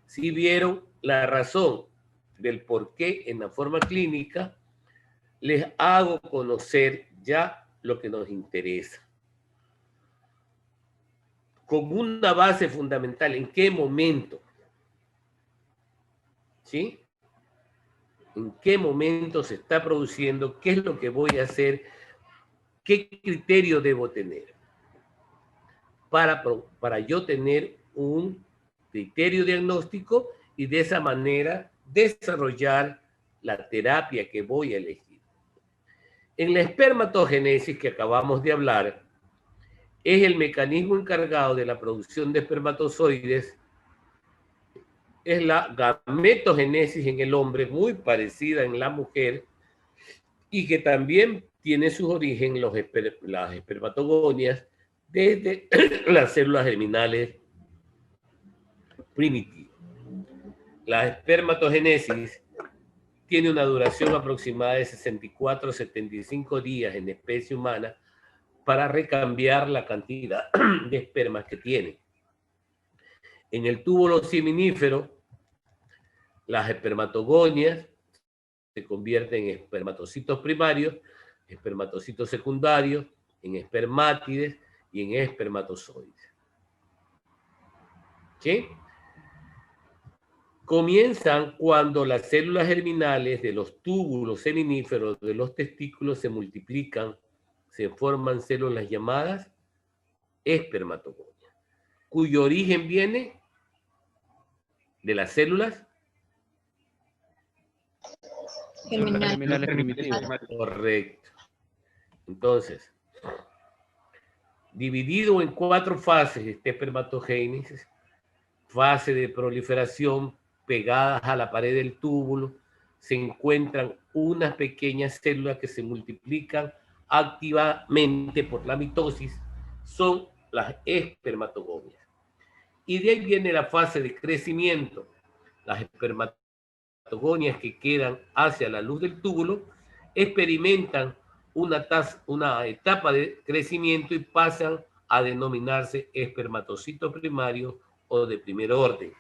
Si vieron la razón del por qué en la forma clínica, les hago conocer ya lo que nos interesa. Con una base fundamental, ¿en qué momento? ¿Sí? ¿En qué momento se está produciendo? ¿Qué es lo que voy a hacer? ¿Qué criterio debo tener? Para yo tener un criterio diagnóstico y de esa manera desarrollar la terapia que voy a elegir. En la espermatogénesis que acabamos de hablar, es el mecanismo encargado de la producción de espermatozoides. Es la gametogénesis en el hombre, muy parecida en la mujer, y que también tiene sus origen en las espermatogonias desde las células germinales primitivas. La espermatogénesis tiene una duración aproximada de 64 a 75 días en especie humana para recambiar la cantidad de espermas que tiene. En el túbulo seminífero, las espermatogonias se convierten en espermatocitos primarios, espermatocitos secundarios, en espermátides y en espermatozoides. ¿Sí? Comienzan cuando las células germinales de los túbulos seminíferos de los testículos se multiplican, se forman células llamadas espermatogonias, cuyo origen viene de las células Germinales primitivas. correcto. Entonces, dividido en 4 fases de espermatogénesis, fase de proliferación, pegadas a la pared del túbulo, se encuentran unas pequeñas células que se multiplican activamente por la mitosis, son las espermatogonias. Y de ahí viene la fase de crecimiento. Las espermatogonias que quedan hacia la luz del túbulo experimentan una etapa de crecimiento y pasan a denominarse espermatocitos primarios o de primer orden.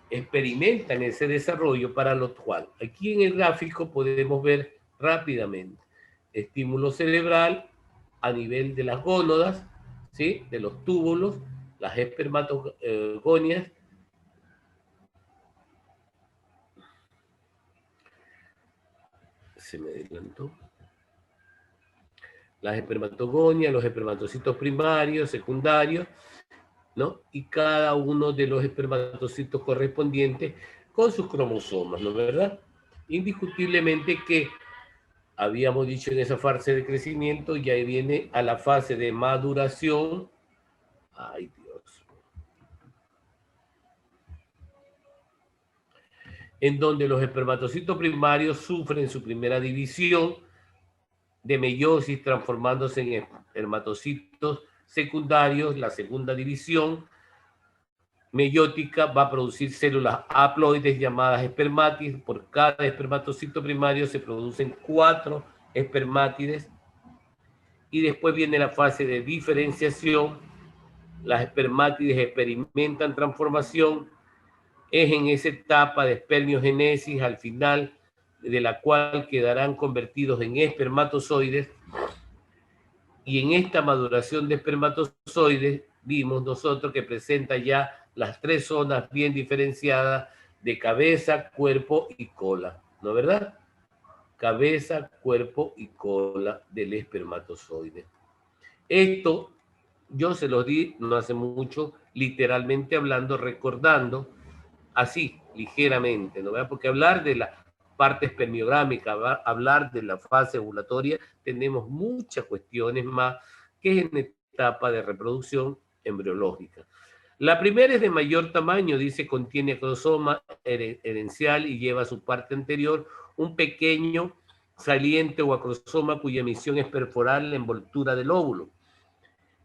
Experimentan ese desarrollo para lo cual aquí en el gráfico podemos ver rápidamente estímulo cerebral a nivel de las gónadas, ¿sí?, de los túbulos, las espermatogonias se me adelantó. Las espermatogonias, los espermatocitos primarios, secundarios, ¿no? Y cada uno de los espermatocitos correspondientes con sus cromosomas, ¿no es verdad? Indiscutiblemente que habíamos dicho en esa fase de crecimiento, ya viene a la fase de maduración. Ay, Dios. En donde los espermatocitos primarios sufren su primera división de meiosis, transformándose en espermatocitos secundarios. La segunda división meiótica va a producir células haploides llamadas espermátides. Por cada espermatocito primario se producen 4 espermátides. Y después viene la fase de diferenciación. Las espermátides experimentan transformación. Es en esa etapa de espermiogénesis al final de la cual quedarán convertidos en espermatozoides. Y en esta maduración de espermatozoides vimos nosotros que presenta ya las 3 zonas bien diferenciadas de cabeza, cuerpo y cola, ¿no es verdad? Cabeza, cuerpo y cola del espermatozoide. Esto yo se los di no hace mucho, literalmente hablando, recordando, así, ligeramente, ¿no? Porque hablar de la parte espermiográmica, hablar de la fase ovulatoria, tenemos muchas cuestiones más que es en etapa de reproducción embriológica. La primera es de mayor tamaño, dice, contiene acrosoma herencial y lleva a su parte anterior un pequeño saliente o acrosoma cuya misión es perforar la envoltura del óvulo.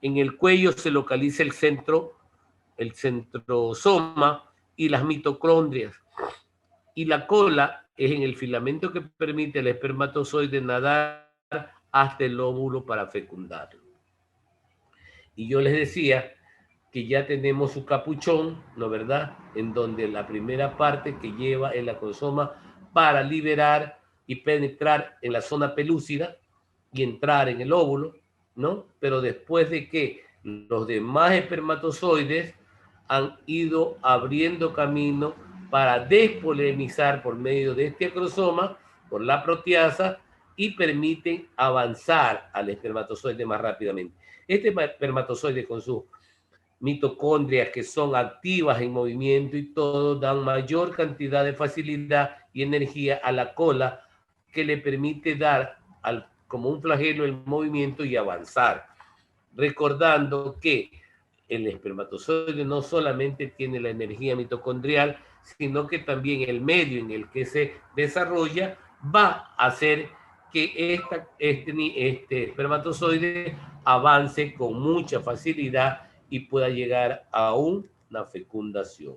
En el cuello se localiza el centrosoma y las mitocondrias. Y la cola es en el filamento que permite al espermatozoide nadar hasta el óvulo para fecundarlo. Y yo les decía que ya tenemos su capuchón, ¿no verdad? En donde la primera parte que lleva el acrosoma para liberar y penetrar en la zona pelúcida y entrar en el óvulo, ¿no? Pero después de que los demás espermatozoides han ido abriendo camino para despolinizar por medio de este acrosoma, por la proteasa, y permiten avanzar al espermatozoide más rápidamente. Este espermatozoide con sus mitocondrias que son activas en movimiento y todo, dan mayor cantidad de facilidad y energía a la cola que le permite dar como un flagelo el movimiento y avanzar. Recordando que el espermatozoide no solamente tiene la energía mitocondrial, sino que también el medio en el que se desarrolla va a hacer que este espermatozoide avance con mucha facilidad y pueda llegar a una fecundación.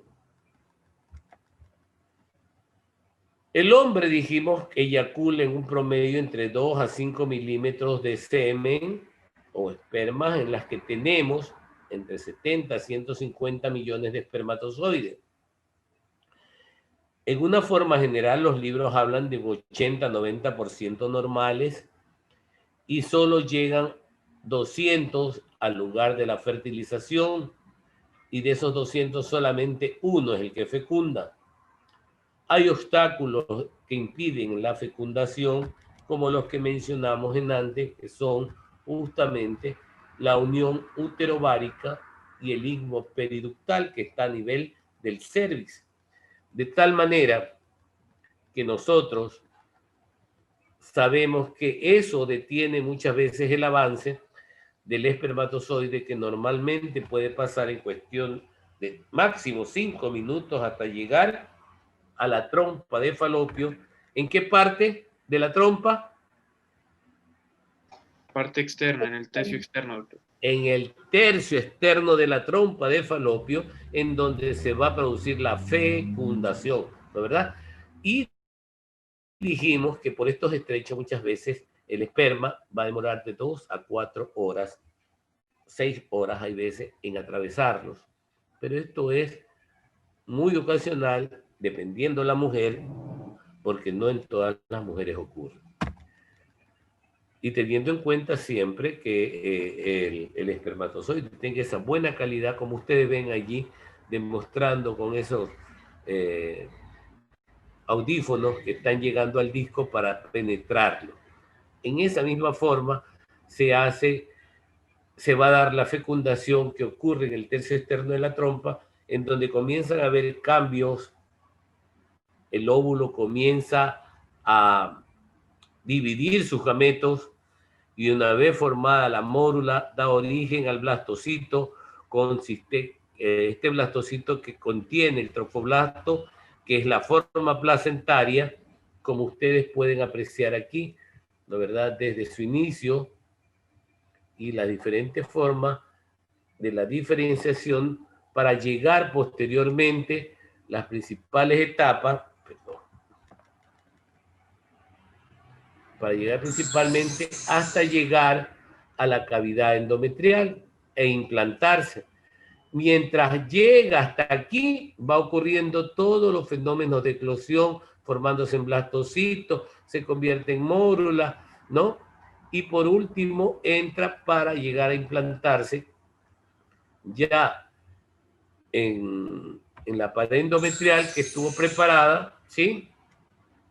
El hombre, dijimos, eyacula en un promedio entre 2 a 5 milímetros de semen o espermas, en las que tenemos entre 70 a 150 millones de espermatozoides. En una forma general, los libros hablan de un 80-90% normales y solo llegan 200 al lugar de la fertilización, y de esos 200 solamente uno es el que fecunda. Hay obstáculos que impiden la fecundación, como los que mencionamos en antes, que son justamente la unión uterovárica y el istmo periductal, que está a nivel del cervix. De tal manera que nosotros sabemos que eso detiene muchas veces el avance del espermatozoide, que normalmente puede pasar en cuestión de máximo 5 minutos hasta llegar a la trompa de falopio. ¿En qué parte de la trompa? Parte externa, en el tercio externo, doctor. En el tercio externo de la trompa de falopio, en donde se va a producir la fecundación, ¿no verdad? Y dijimos que por estos estrechos muchas veces el esperma va a demorar de 2 a 4 horas, 6 horas hay veces en atravesarlos. Pero esto es muy ocasional, dependiendo de la mujer, porque no en todas las mujeres ocurre. Y teniendo en cuenta siempre que el espermatozoide tenga esa buena calidad, como ustedes ven allí, demostrando con esos audífonos que están llegando al disco para penetrarlo. En esa misma forma se va a dar la fecundación que ocurre en el tercio externo de la trompa, en donde comienzan a haber cambios. El óvulo comienza a dividir sus gametos, y una vez formada la mórula da origen al blastocito, este blastocito que contiene el trofoblasto, que es la forma placentaria, como ustedes pueden apreciar aquí, ¿no verdad? Desde su inicio y las diferentes formas de la diferenciación para llegar posteriormente las principales etapas, para llegar principalmente hasta llegar a la cavidad endometrial e implantarse. Mientras llega hasta aquí, va ocurriendo todos los fenómenos de eclosión, formándose en blastocitos, se convierte en mórula, ¿no? Y por último entra para llegar a implantarse ya en la pared endometrial que estuvo preparada, ¿sí?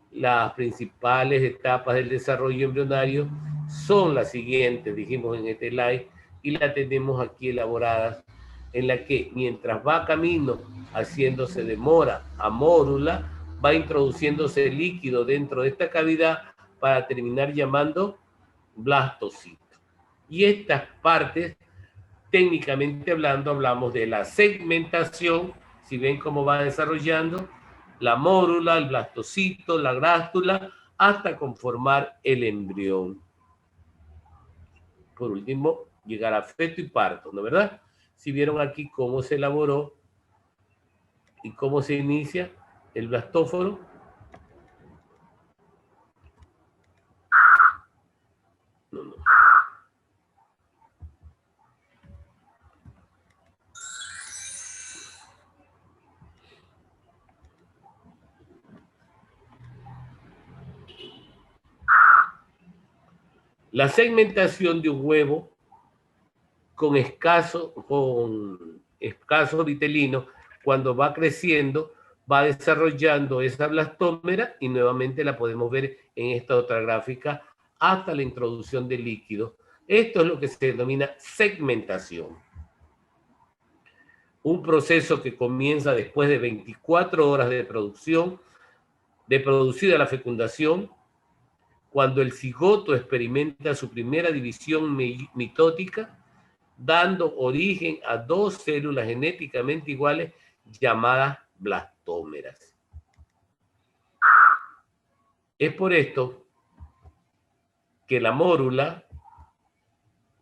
Las principales etapas del desarrollo embrionario son las siguientes, dijimos en este slide, y la tenemos aquí elaboradas, en la que mientras va camino haciéndose de mora a mórula, va introduciéndose líquido dentro de esta cavidad para terminar llamando blastocito. Y estas partes, técnicamente hablando, hablamos de la segmentación, si ven cómo va desarrollando, la mórula, el blastocito, la grástula, hasta conformar el embrión. Por último, llegar a feto y parto, ¿no es verdad? Si vieron aquí cómo se elaboró y cómo se inicia el blastóforo. No. La segmentación de un huevo con escaso vitelino, cuando va creciendo, va desarrollando esa blastómera y nuevamente la podemos ver en esta otra gráfica hasta la introducción de líquido. Esto es lo que se denomina segmentación. Un proceso que comienza después de 24 horas de producción, de producida la fecundación, cuando el cigoto experimenta su primera división mitótica, dando origen a dos células genéticamente iguales llamadas blastómeras. Es por esto que la mórula,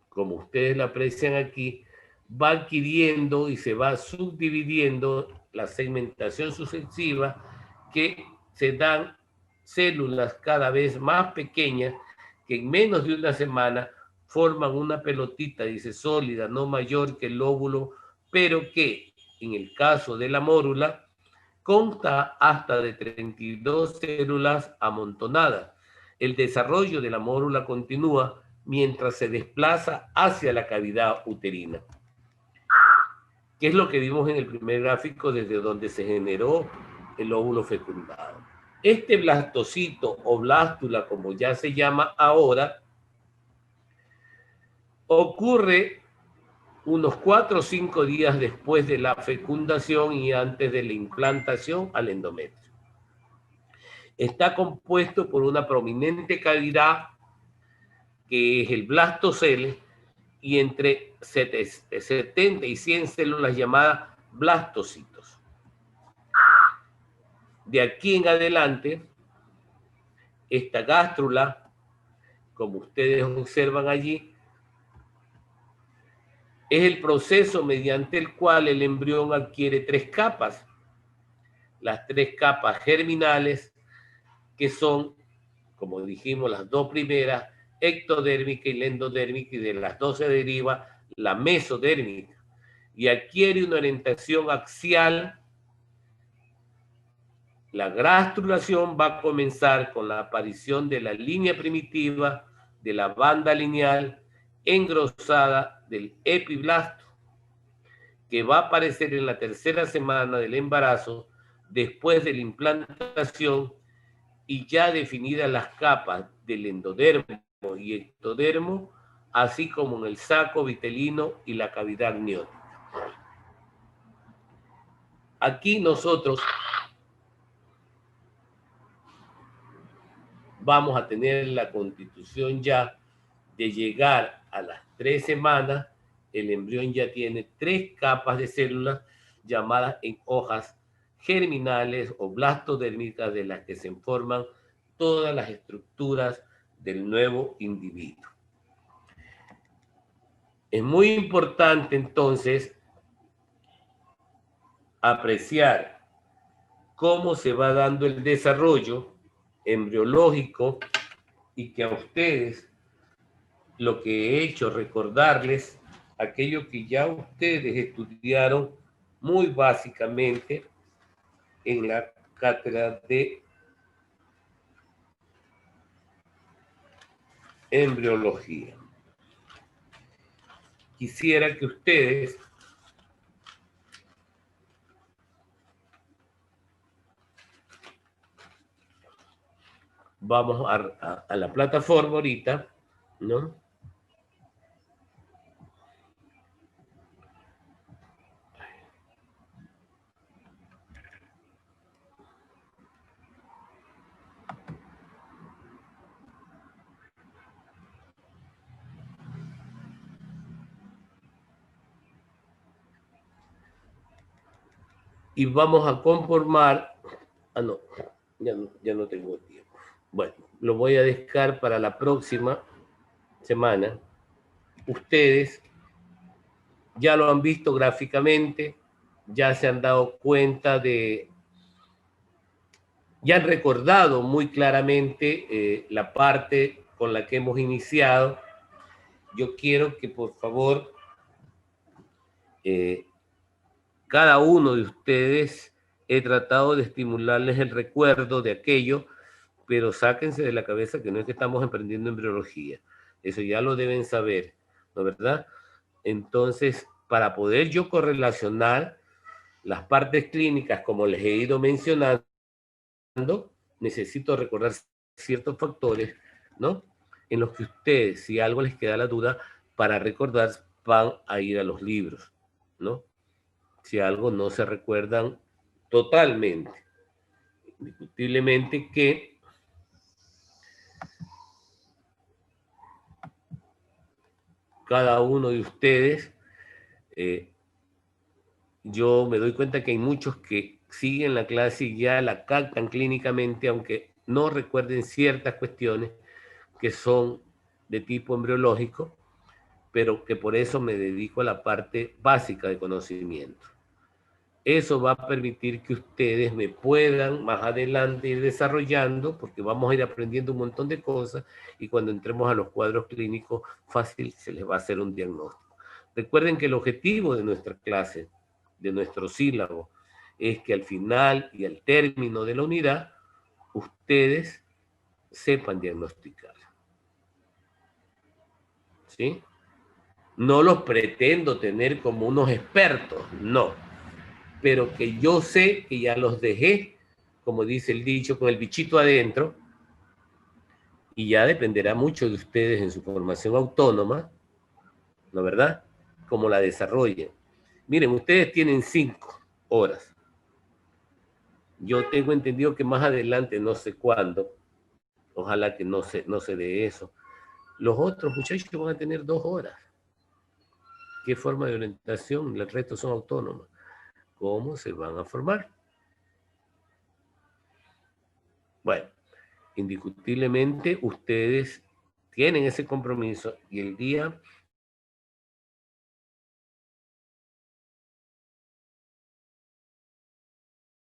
como ustedes la aprecian aquí, va adquiriendo y se va subdividiendo la segmentación sucesiva, que se dan células cada vez más pequeñas que en menos de una semana forman una pelotita, dice, sólida, no mayor que el óvulo, pero que en el caso de la mórula consta hasta de 32 células amontonadas. El desarrollo de la mórula continúa mientras se desplaza hacia la cavidad uterina, que es lo que vimos en el primer gráfico desde donde se generó el óvulo fecundado. Este blastocito o blástula, como ya se llama ahora, ocurre unos 4 o 5 días después de la fecundación y antes de la implantación al endometrio. Está compuesto por una prominente cavidad que es el blastocele y entre 70 y 100 células llamadas blastocitos. De aquí en adelante, esta gástrula, como ustedes observan allí, es el proceso mediante el cual el embrión adquiere 3 capas. Las 3 capas germinales, que son, como dijimos, las 2 primeras, ectodérmica y la endodérmica, y de las 2 se deriva la mesodérmica, y adquiere una orientación axial. La gastrulación va a comenzar con la aparición de la línea primitiva de la banda lineal engrosada del epiblasto, que va a aparecer en la 3ª semana del embarazo después de la implantación, y ya definidas las capas del endodermo y ectodermo, así como en el saco vitelino y la cavidad amniótica. Aquí nosotros vamos a tener la constitución ya de llegar a las 3 semanas. El embrión ya tiene 3 capas de células llamadas en hojas germinales o blastodérmicas, de las que se forman todas las estructuras del nuevo individuo. Es muy importante entonces apreciar cómo se va dando el desarrollo embriológico, y que a ustedes lo que he hecho recordarles aquello que ya ustedes estudiaron muy básicamente en la cátedra de embriología. Quisiera que ustedes vamos a la plataforma ahorita, ¿no? y vamos a conformar... Ah, no, ya no tengo tiempo. Bueno, lo voy a dejar para la próxima semana. Ustedes ya lo han visto gráficamente, ya se han dado cuenta de... Ya han recordado muy claramente la parte con la que hemos iniciado. Yo quiero que por favor cada uno de ustedes, he tratado de estimularles el recuerdo de aquello, pero sáquense de la cabeza que no es que estamos emprendiendo embriología. Eso ya lo deben saber, ¿no es verdad? Entonces, para poder yo correlacionar las partes clínicas, como les he ido mencionando, necesito recordar ciertos factores, ¿no? En los que ustedes, si algo les queda la duda, para recordar van a ir a los libros, ¿no? Si algo no se recuerdan totalmente. Indiscutiblemente que cada uno de ustedes, yo me doy cuenta que hay muchos que siguen la clase y ya la captan clínicamente, aunque no recuerden ciertas cuestiones que son de tipo embriológico, pero que por eso me dedico a la parte básica de conocimiento. Eso va a permitir que ustedes me puedan más adelante ir desarrollando, porque vamos a ir aprendiendo un montón de cosas y cuando entremos a los cuadros clínicos, fácil se les va a hacer un diagnóstico. Recuerden que el objetivo de nuestra clase, de nuestro sílabo, es que al final y al término de la unidad, ustedes sepan diagnosticar. ¿Sí? No los pretendo tener como unos expertos, no. Pero que yo sé que ya los dejé, como dice el dicho, con el bichito adentro, y ya dependerá mucho de ustedes en su formación autónoma, ¿no es verdad? Cómo la desarrollen. Miren, ustedes tienen 5 horas. Yo tengo entendido que más adelante, no sé cuándo, ojalá que no se dé eso, los otros muchachos van a tener 2 horas. ¿Qué forma de orientación? El resto son autónomos. ¿Cómo se van a formar? Bueno, indiscutiblemente ustedes tienen ese compromiso y el día